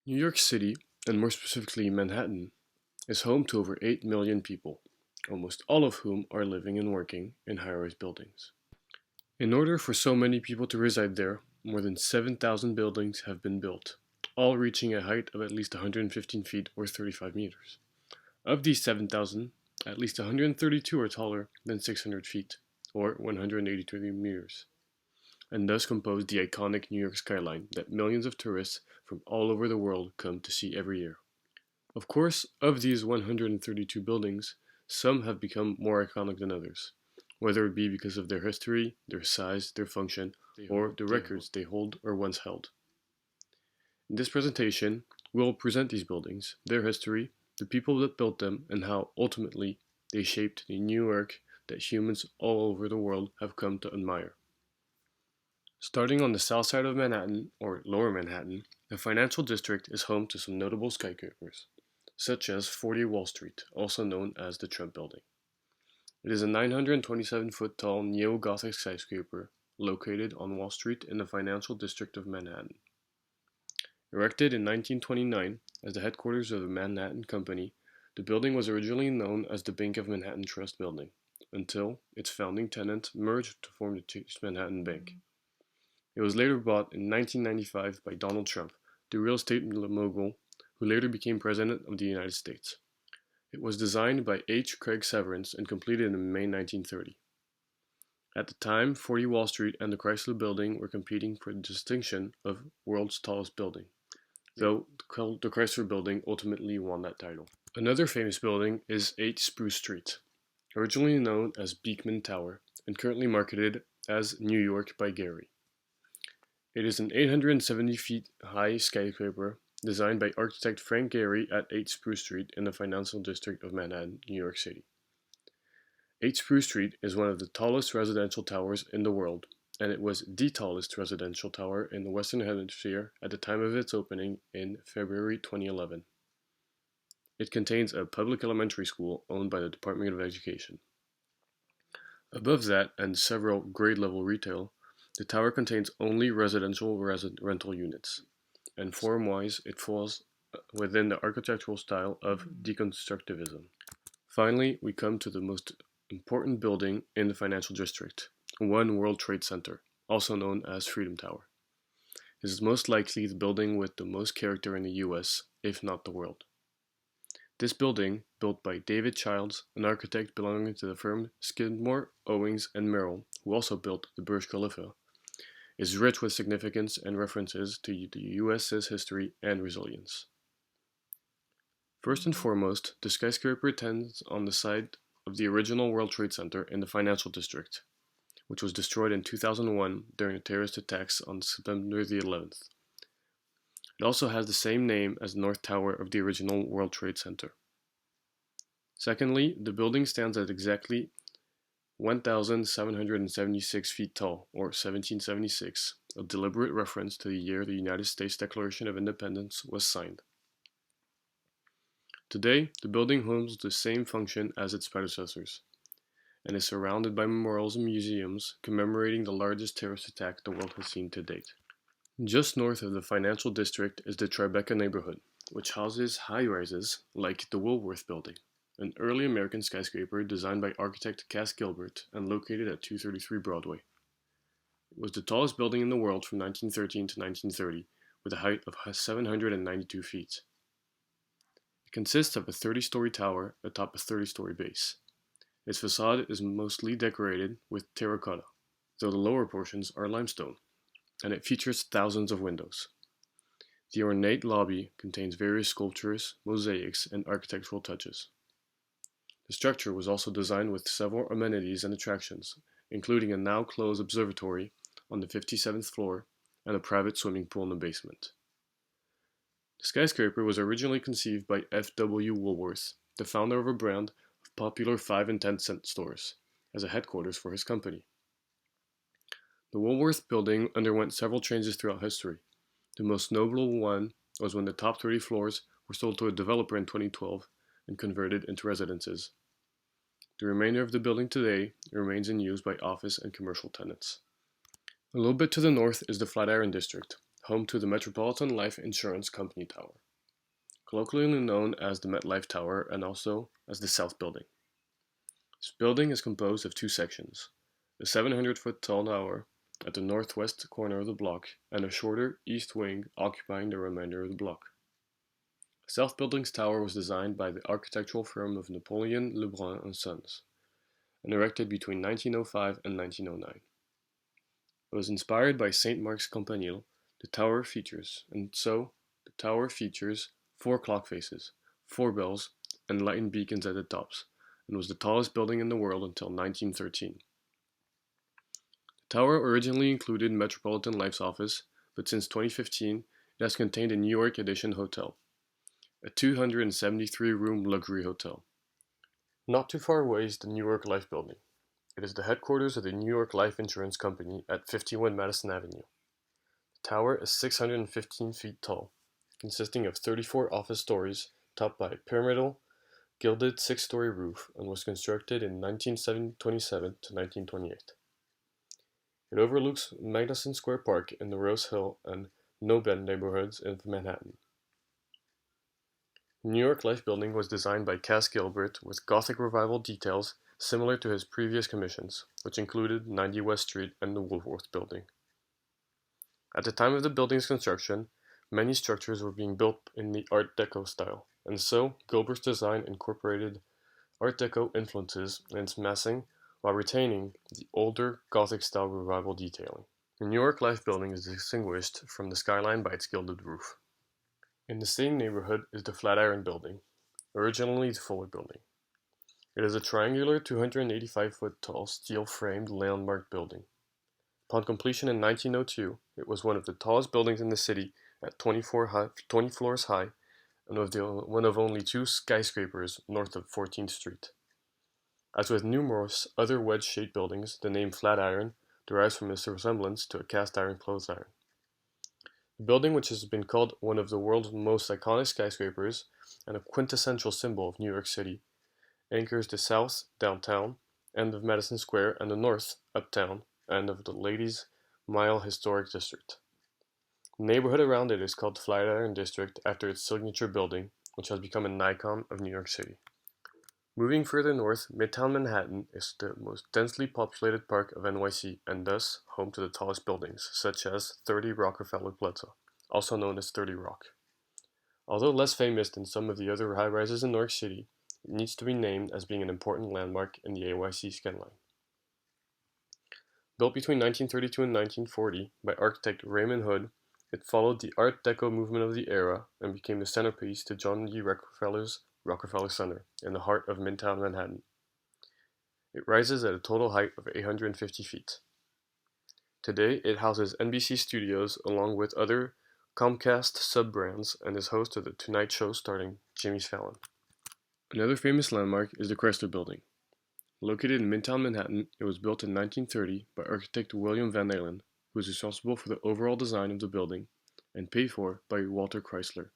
New York City, and more specifically Manhattan, is home to over 8 million people, almost all of whom are living and working in high-rise buildings. In order for so many people to reside there, more than 7,000 buildings have been built, all reaching a height of at least 115 feet or 35 meters. Of these 7,000, at least 132 are taller than 600 feet, or 183 meters, and thus compose the iconic New York skyline that millions of tourists from all over the world come to see every year. Of course, of these 132 buildings, some have become more iconic than others, whether it be because of their history, their size, their function, or the records they hold or once held. In this presentation, we will present these buildings, their history, the people that built them, and how, ultimately, they shaped the New York that humans all over the world have come to admire. Starting on the south side of Manhattan, or Lower Manhattan, the financial district is home to some notable skyscrapers, such as 40 Wall Street, also known as the Trump Building. It is a 927-foot tall neo-Gothic skyscraper located on Wall Street in the financial district of Manhattan. Erected in 1929 as the headquarters of the Manhattan Company, the building was originally known as the Bank of Manhattan Trust Building, until its founding tenant merged to form the Chase Manhattan Bank. It was later bought in 1995 by Donald Trump, the real estate mogul who later became President of the United States. It was designed by H. Craig Severance and completed in May 1930. At the time, 40 Wall Street and the Chrysler Building were competing for the distinction of world's tallest building, though the Chrysler Building ultimately won that title. Another famous building is 8 Spruce Street, originally known as Beekman Tower and currently marketed as New York by Gehry. It is an 870 feet high skyscraper designed by architect Frank Gehry at 8 Spruce Street in the financial district of Manhattan, New York City. 8 Spruce Street is one of the tallest residential towers in the world, and it was the tallest residential tower in the Western Hemisphere at the time of its opening in February 2011. It contains a public elementary school owned by the Department of Education. Above that, and several grade-level retail, the tower contains only residential rental units, and form-wise it falls within the architectural style of deconstructivism. Finally, we come to the most important building in the financial district, One World Trade Center, also known as Freedom Tower. It is most likely the building with the most character in the US, if not the world. This building, built by David Childs, an architect belonging to the firm Skidmore, Owings and Merrill, who also built the Burj Khalifa, is rich with significance and references to the US's history and resilience. First and foremost, the skyscraper stands on the site of the original World Trade Center in the financial district, which was destroyed in 2001 during the terrorist attacks on September the 11th. It also has the same name as the North Tower of the original World Trade Center. Secondly, the building stands at exactly 1,776 feet tall, or 1776, a deliberate reference to the year the United States Declaration of Independence was signed. Today, the building holds the same function as its predecessors, and is surrounded by memorials and museums commemorating the largest terrorist attack the world has seen to date. Just north of the financial district is the Tribeca neighborhood, which houses high-rises like the Woolworth Building, an early American skyscraper designed by architect Cass Gilbert and located at 233 Broadway. It was the tallest building in the world from 1913 to 1930, with a height of 792 feet. It consists of a 30-story tower atop a 30-story base. Its facade is mostly decorated with terracotta, though the lower portions are limestone, and it features thousands of windows. The ornate lobby contains various sculptures, mosaics, and architectural touches. The structure was also designed with several amenities and attractions, including a now-closed observatory on the 57th floor and a private swimming pool in the basement. The skyscraper was originally conceived by F. W. Woolworth, the founder of a brand of popular 5 and 10-cent stores, as a headquarters for his company. The Woolworth Building underwent several changes throughout history. The most notable one was when the top 30 floors were sold to a developer in 2012 and converted into residences. The remainder of the building today remains in use by office and commercial tenants. A little bit to the north is the Flatiron District, home to the Metropolitan Life Insurance Company Tower, colloquially known as the MetLife Tower and also as the South Building. This building is composed of two sections, a 700-foot tall tower at the northwest corner of the block and a shorter east wing occupying the remainder of the block. The South Building's tower was designed by the architectural firm of Napoleon Lebrun and Sons and erected between 1905 and 1909. It was inspired by St. Mark's Campanile. The tower features four clock faces, four bells, and lighting beacons at the tops, and was the tallest building in the world until 1913. The tower originally included Metropolitan Life's office, but since 2015, it has contained a New York Edition hotel, a 273-room luxury hotel. Not too far away is the New York Life Building. It is the headquarters of the New York Life Insurance Company at 51 Madison Avenue. The tower is 615 feet tall, consisting of 34 office stories topped by a pyramidal, gilded six-story roof, and was constructed in 1927 to 1928. It overlooks Madison Square Park in the Rose Hill and No Bend neighborhoods of Manhattan. The New York Life Building was designed by Cass Gilbert with Gothic Revival details similar to his previous commissions, which included 90 West Street and the Woolworth Building. At the time of the building's construction, many structures were being built in the Art Deco style, and so Gilbert's design incorporated Art Deco influences in its massing while retaining the older Gothic-style Revival detailing. The New York Life Building is distinguished from the skyline by its gilded roof. In the same neighborhood is the Flatiron Building, originally the Fuller Building. It is a triangular 285-foot tall steel-framed landmark building. Upon completion in 1902, it was one of the tallest buildings in the city at 20 floors high and one of only two skyscrapers north of 14th Street. As with numerous other wedge-shaped buildings, the name Flatiron derives from its resemblance to a cast-iron clothes iron. The building, which has been called one of the world's most iconic skyscrapers and a quintessential symbol of New York City, anchors the south, downtown, end of Madison Square and the north, uptown, end of the Ladies' Mile Historic District. The neighborhood around it is called the Flatiron District after its signature building, which has become an icon of New York City. Moving further north, Midtown Manhattan is the most densely populated part of NYC and thus home to the tallest buildings, such as 30 Rockefeller Plaza, also known as 30 Rock. Although less famous than some of the other high-rises in New York City, it needs to be named as being an important landmark in the NYC skyline. Built between 1932 and 1940 by architect Raymond Hood, it followed the Art Deco movement of the era and became the centerpiece to John D. Rockefeller's Rockefeller Center in the heart of Midtown Manhattan. It rises at a total height of 850 feet. Today, it houses NBC studios along with other Comcast sub-brands and is host of The Tonight Show starring Jimmy Fallon. Another famous landmark is the Chrysler Building. Located in Midtown Manhattan, it was built in 1930 by architect William Van Allen, who was responsible for the overall design of the building, and paid for by Walter Chrysler,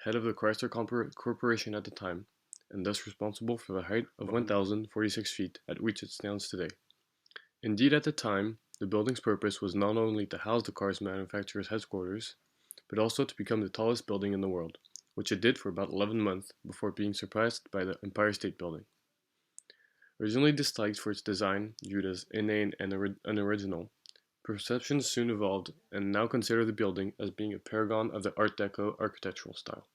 head of the Chrysler Corporation at the time, and thus responsible for the height of 1,046 feet at which it stands today. Indeed, at the time, the building's purpose was not only to house the car's manufacturer's headquarters, but also to become the tallest building in the world, which it did for about 11 months before being surpassed by the Empire State Building. Originally disliked for its design, viewed as inane and unoriginal, perceptions soon evolved and now consider the building as being a paragon of the Art Deco architectural style.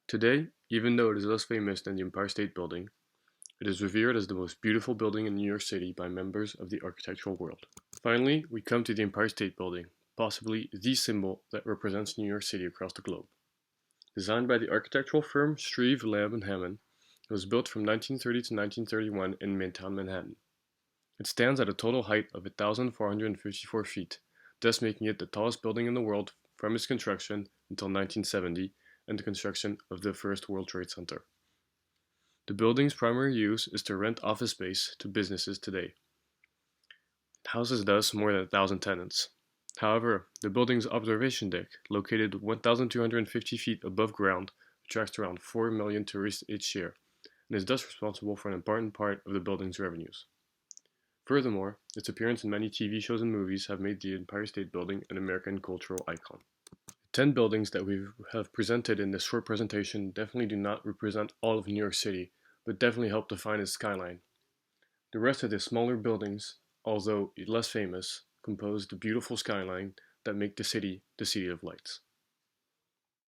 Today, even though it is less famous than the Empire State Building, it is revered as the most beautiful building in New York City by members of the architectural world. Finally, we come to the Empire State Building, possibly the symbol that represents New York City across the globe. Designed by the architectural firm Shreve, Lamb & Hammond, it was built from 1930 to 1931 in Midtown Manhattan. It stands at a total height of 1,454 feet, thus making it the tallest building in the world from its construction until 1970 and the construction of the first World Trade Center. The building's primary use is to rent office space to businesses today. It houses thus more than 1,000 tenants. However, the building's observation deck, located 1,250 feet above ground, attracts around 4 million tourists each year, and is thus responsible for an important part of the building's revenues. Furthermore, its appearance in many TV shows and movies have made the Empire State Building an American cultural icon. The 10 buildings that we have presented in this short presentation definitely do not represent all of New York City, but definitely help define its skyline. The rest of the smaller buildings, although less famous, compose the beautiful skyline that make the city of lights.